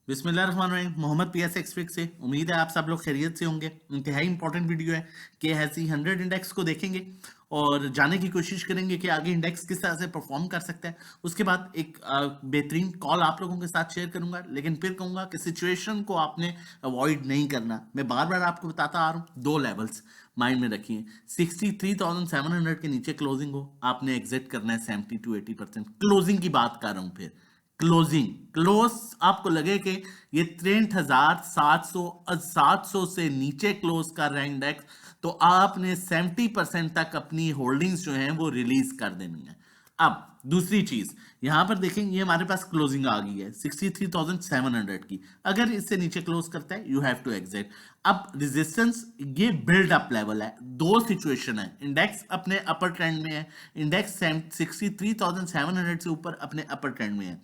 बिस्मिल्लाहिर्रहमानिर्रहीम। Mohammad PS expect से उम्मीद है आप सब लोग खैरियत से होंगे। इंतहाई इंपॉर्टेंट वीडियो है कि हैसी 100 इंडेक्स को देखेंगे और जानने की कोशिश करेंगे कि आगे इंडेक्स किस तरह से परफॉर्म कर सकता है। उसके बाद एक बेहतरीन कॉल आप लोगों के साथ शेयर करूंगा, लेकिन फिर कहूंगा कि सिचुएशन को आपने अवॉइड नहीं करना। मैं बार बार आपको बताता आ रहा हूँ, दो लेवल्स माइंड में रखिए। 63,700 के नीचे क्लोजिंग हो, आपने एग्जिट करना है 70 to 80%। क्लोजिंग की बात कर रहा हूँ। फिर क्लोज आपको लगे कि ये 63,700 700 से नीचे क्लोज कर रहा है इंडेक्स, तो आपने 70% तक अपनी होल्डिंग्स जो हैं वो रिलीज कर देनी है। अब दूसरी चीज यहां पर देखेंगे, हमारे पास क्लोजिंग आ गई है 63,700 की। अगर इससे नीचे क्लोज करता है, यू हैव टू एग्जिट। अब रेजिस्टेंस, ये बिल्ड अप लेवल है। दो सिचुएशन है, इंडेक्स अपने अपर ट्रेंड में है, इंडेक्स 63,700 से ऊपर अपने अपर ट्रेंड में है।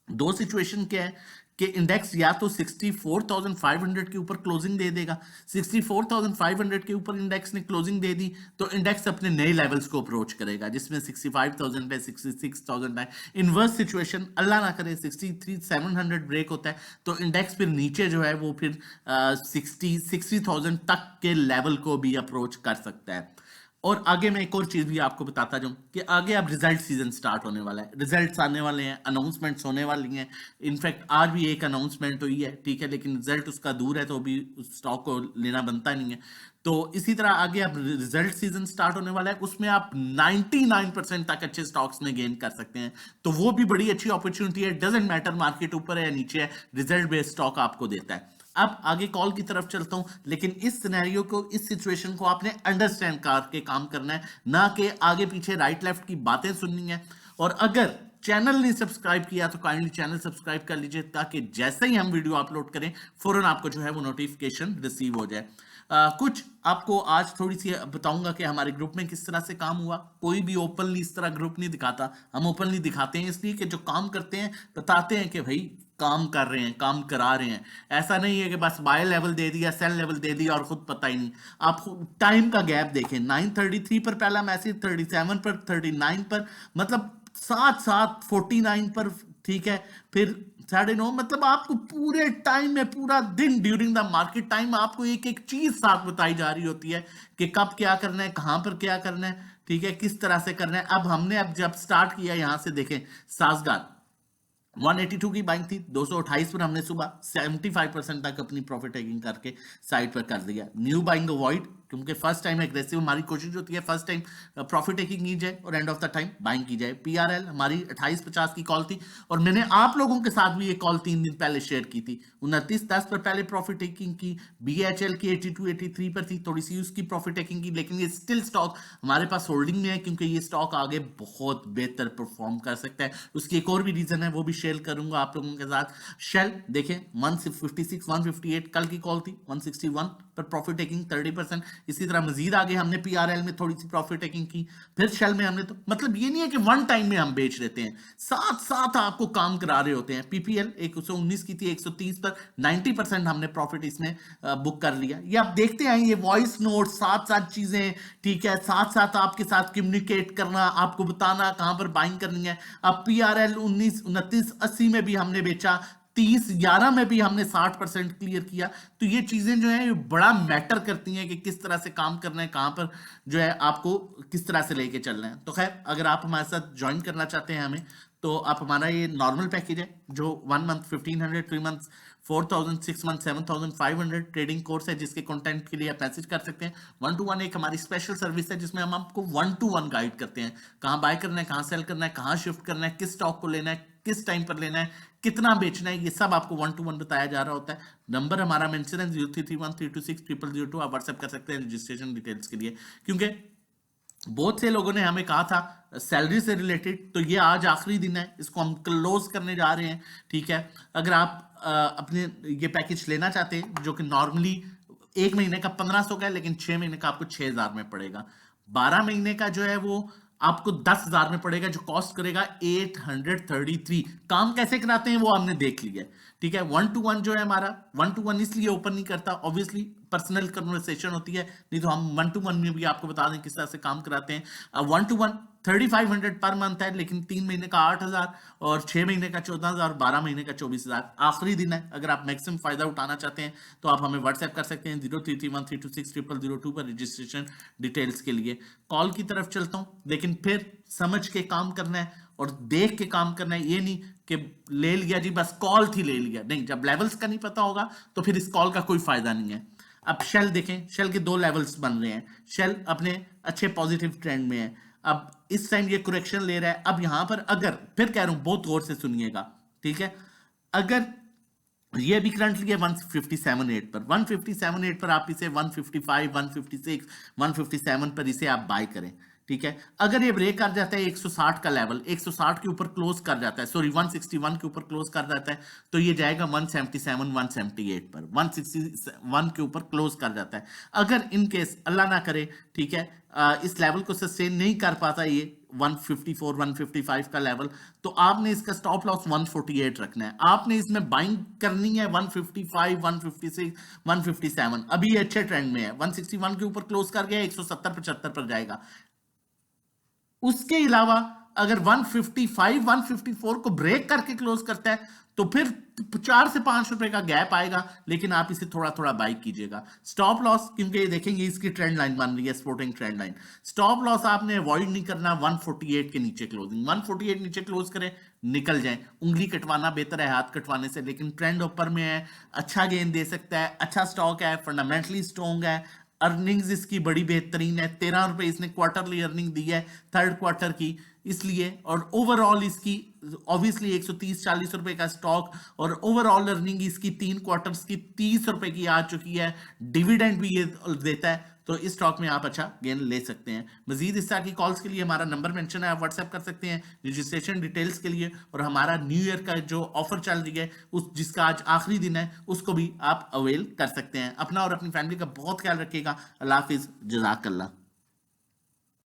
दो सिचुएशन क्या है कि इंडेक्स या तो 64,500 के ऊपर क्लोजिंग दे देगा। 64,500 के ऊपर इंडेक्स ने क्लोजिंग दे दी तो इंडेक्स अपने नए लेवल्स को अप्रोच करेगा, जिसमें 65,000 है, 66,000 है। इनवर्स सिचुएशन, अल्लाह ना करे, 63,700 ब्रेक होता है तो इंडेक्स फिर नीचे जो है वो फिर 60,000 तक के लेवल को भी अप्रोच कर सकता है। और आगे मैं एक और चीज भी आपको बताता जाऊं कि आगे अब रिजल्ट सीजन स्टार्ट होने वाला है, रिजल्ट्स आने वाले हैं, अनाउंसमेंट्स होने वाली हैं। इनफैक्ट आज भी एक अनाउंसमेंट हुई है, ठीक है, लेकिन रिजल्ट उसका दूर है तो अभी उस स्टॉक को लेना बनता नहीं है। तो इसी तरह आगे अब रिजल्ट सीजन स्टार्ट होने वाला है, उसमें आप 99% तक अच्छे स्टॉक्स में गेन कर सकते हैं। तो वो भी बड़ी अच्छी अपॉर्चुनिटी है। डजेंट मैटर मार्केट ऊपर है या नीचे है, रिजल्ट बेस्ड स्टॉक आपको देता है। अब आगे कॉल की तरफ चलता हूं, लेकिन इस सिनेरियो को, इस सिचुएशन को आपने अंडरस्टैंड करके काम करना है, ना कि आगे पीछे राइट लेफ्ट की बातें सुननी है। और अगर चैनल नहीं सब्सक्राइब किया तो काइंडली चैनल सब्सक्राइब कर लीजिए, ताकि जैसे ही हम वीडियो अपलोड करें फौरन आपको जो है वो नोटिफिकेशन रिसीव हो जाए। कुछ आपको आज थोड़ी सी बताऊंगा कि हमारे ग्रुप में किस तरह से काम हुआ। कोई भी ओपनली इस तरह ग्रुप नहीं दिखाता, हम ओपनली दिखाते हैं इसलिए कि जो काम करते हैं बताते हैं कि भाई काम कर रहे हैं, काम करा रहे हैं। ऐसा नहीं है कि बस बाय लेवल दे दिया, सेल लेवल दे दिया और खुद पता ही नहीं। आप टाइम का गैप देखें, 9:33 पर पहला मैसेज, 37 पर, 39 पर, मतलब साथ साथ 49 पर, ठीक है, फिर 9:30, मतलब आपको पूरे टाइम में, पूरा दिन ड्यूरिंग द मार्केट टाइम आपको एक एक चीज साथ बताई जा रही होती है कि कब क्या करना है, कहां पर क्या करना है, ठीक है, किस तरह से करना है। अब हमने अब जब स्टार्ट किया, यहां से देखें, सासगार 182 की बाइंग थी, 228 पर हमने सुबह 75% तक अपनी प्रॉफिट टेकिंग करके साइड पर कर दिया। न्यू बाइंग अवॉइड, क्योंकि फर्स्ट टाइम एग्रेसिव हमारी कोशिश होती है, फर्स्ट टाइम प्रॉफिट टेकिंग की जाए और end of the time buying की जाए। पीआरएल हमारी 28.50 की कॉल थी और मैंने आप लोगों के साथ भी ये कॉल 3 दिन पहले शेयर की थी। 29.10 पर पहले प्रॉफिट टेकिंग की। बीएचएल की 82-83 पर थी, थोड़ी सी उसकी प्रॉफिट टेकिंग की, लेकिन ये स्टिल स्टॉक हमारे पास होल्डिंग में है, क्योंकि ये स्टॉक आगे बहुत बेहतर परफॉर्म कर सकता है। उसकी एक और भी रीजन है, वो भी शेयर करूंगा आप लोगों के साथ। शेल देखें, 156 158 कल की कॉल थी, 161 पर प्रॉफिट टेकिंग 30%। इसी तरह मजीद आगे हमने पीआरएल में थोड़ी सी प्रॉफिट टेकिंग की, फिर शेल में हमने, तो मतलब ये नहीं है कि वन टाइम में हम बेच लेते हैं, साथ साथ आपको काम करा रहे होते हैं। पीपीएल 119 की थी, 130 पर 90% हमने प्रॉफिट इसमें बुक कर लिया। ये आप देखते हैं, ये वॉइस नोट, साथ साथ चीजें, ठीक है, साथ साथ आपके साथ कम्युनिकेट करना, आपको बताना कहां पर बाइंग करनी है। अब पीआरएल 29-29-80 में भी हमने बेचा, 30-11 में भी हमने 60% क्लियर किया। तो ये चीजें जो है ये बड़ा मैटर करती हैं कि किस तरह से काम करना है, कहां पर जो है आपको किस तरह से लेके चलना है। तो खैर, अगर आप हमारे साथ ज्वाइन करना चाहते हैं हमें, तो आप हमारा ये नॉर्मल पैकेज है जो 1 month 1500, 3 month 4000, 6 month 7500 trading course है, जिसके कंटेंट के लिए आप मैसेज कर सकते हैं। 1-to-1 एक हमारी स्पेशल सर्विस है जिसमें हम आपको 1-to-1 गाइड करते हैं, कहां बाय करना है, कहां सेल करना है, कहां शिफ्ट करना है, किस स्टॉक को लेना है, किस टाइम पर लेना है, कितना बेचना है, ये सब आपको 1-to-1 बताया जा रहा होता है। नंबर हमारा मेंशन है 033132600002, आप व्हाट्सएप कर सकते हैं रजिस्ट्रेशन डिटेल्स के लिए। क्योंकि बहुत से लोगों ने हमें कहा था सैलरी से रिलेटेड, तो ये आज आखिरी दिन है, इसको हम क्लोज करने जा रहे हैं, ठीक है। अगर आप अपने ये पैकेज लेना चाहते हैं, जो कि नॉर्मली 1 महीने का 1500 का है, लेकिन 6 महीने का आपको 6000 में पड़ेगा। 12 महीने का जो है वो आपको 10,000 में पड़ेगा, जो कॉस्ट करेगा 833। काम कैसे कराते हैं वो हमने देख लिया है, ठीक है। 1-to-1 जो है हमारा, 1-to-1 इसलिए ओपन नहीं करता, ऑब्वियसली पर्सनल कन्वर्सेशन होती है, नहीं तो हम 1-to-1 में भी आपको बता दें किस तरह से काम कराते हैं। 1-to-1 3500 पर मंथ है, लेकिन 3 महीने का 8000 और 6 महीने का 14000, 12 महीने का 24000 आखिरी दिन है। अगर आप मैक्सिमम फायदा उठाना चाहते हैं तो आप हमें व्हाट्सएप कर सकते हैं 0331326000 पर रजिस्ट्रेशन डिटेल्स के लिए। कॉल की तरफ चलता हूं, लेकिन फिर समझ के काम करना है और देख के काम करना है। ये नहीं कि ले लिया जी बस कॉल थी ले लिया, नहीं, जब लेवल्स का नहीं पता होगा तो फिर इस कॉल का कोई फायदा नहीं है। अब शेल देखें, शेल के 2 लेवल्स बन रहे हैं, शेल अपने अच्छे पॉजिटिव ट्रेंड में है। अब इस टाइम ये करेक्शन ले रहा है। अब यहां पर अगर, फिर कह रहा हूं बहुत गौर से सुनिएगा, ठीक है, अगर ये भी करंटली है 157.8 पर, 157.8 पर आप इसे 155, 156, 157 पर इसे आप बाय करें, ठीक है। अगर ये ब्रेक कर जाता है 160 का लेवल, 160 के ऊपर क्लोज कर जाता है, सॉरी 161 के ऊपर क्लोज कर जाता है, तो ये जाएगा 177, 178 पर, 161 के ऊपर क्लोज कर जाता है। अगर इन केस अल्लाह ना करे, ठीक है, इस लेवल को सस्टेन नहीं कर पाता ये 154, 155 का लेवल, तो आपने इसका स्टॉप लॉस 148 रखना है। आपने इसमें बाइंग करनी है 155, 156, 157। अभी अच्छे ट्रेंड में है, 161 के ऊपर क्लोज कर गया, 170, 75 पर जाएगा। उसके अलावा अगर 155, 154 को ब्रेक करके क्लोज करता है तो फिर 4 से 5 रुपए का गैप आएगा, लेकिन आप इसे थोड़ा थोड़ा बाई कीजिएगा। स्टॉप लॉस, क्योंकि ये देखेंगे इसकी ट्रेंड लाइन बन रही है, supporting trend line. Stop loss आपने अवॉइड नहीं करना 148 के नीचे क्लोजिंग, 148 नीचे क्लोज करें, निकल जाए। उंगली कटवाना बेहतर है हाथ कटवाने से, लेकिन ट्रेंड ऊपर में है, अच्छा गेन दे सकता है, अच्छा स्टॉक है, फंडामेंटली स्ट्रॉन्ग है, अर्निंग्स इसकी बड़ी बेहतरीन है, 13 रुपए इसने क्वार्टरली अर्निंग दी है थर्ड क्वार्टर की, इसलिए। और ओवरऑल इसकी ऑब्वियसली 130-40 रुपए का स्टॉक, और ओवरऑल अर्निंग इसकी 3 क्वार्टर्स की 30 रुपए की आ चुकी है, डिविडेंड भी ये देता है, तो इस स्टॉक में आप अच्छा गेन ले सकते हैं। मजीद इस तरह की कॉल्स के लिए हमारा नंबर मेंशन है, आप व्हाट्सएप कर सकते हैं रजिस्ट्रेशन डिटेल्स के लिए। और हमारा न्यू ईयर का जो ऑफर चल रही है, उस जिसका आज आखिरी दिन है, उसको भी आप अवेल कर सकते हैं। अपना और अपनी फैमिली का बहुत ख्याल रखिएगा। अल्लाह हाफिज, जज़ाकल्लाह।